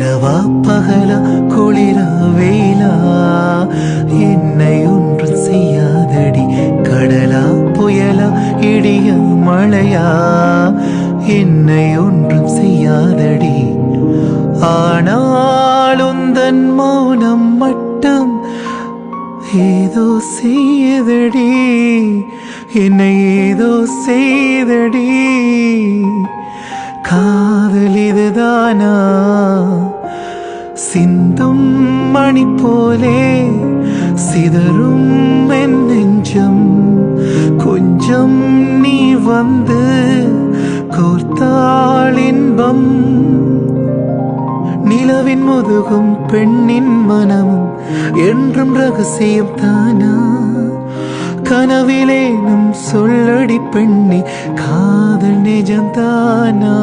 இரவா பகலா குளிரா வெயிலா என்னை ஒன்றும் செய்யாதடி. கடலா புயலா இடியா மழையா என்னை ஒன்றும் செய்யாதடி. ஆனால் உந்தன் மௌனம் மட்டும் ஏதோ செய்தடி, என்னை ஏதோ செய்தடி. காதல் இதுதானா? சிந்தும் மணி போலே சிதறும் என் நெஞ்சம். கொஞ்சம் நீ வந்து கோர்த்தாள் இன்பம். நிலவின் முதுகும் பெண்ணின் மனமும் என்றும் ரகசியம் தானா? கனவிலேனும் சொல்லடி பெண்ணே, காதல் நிஜம்தானா?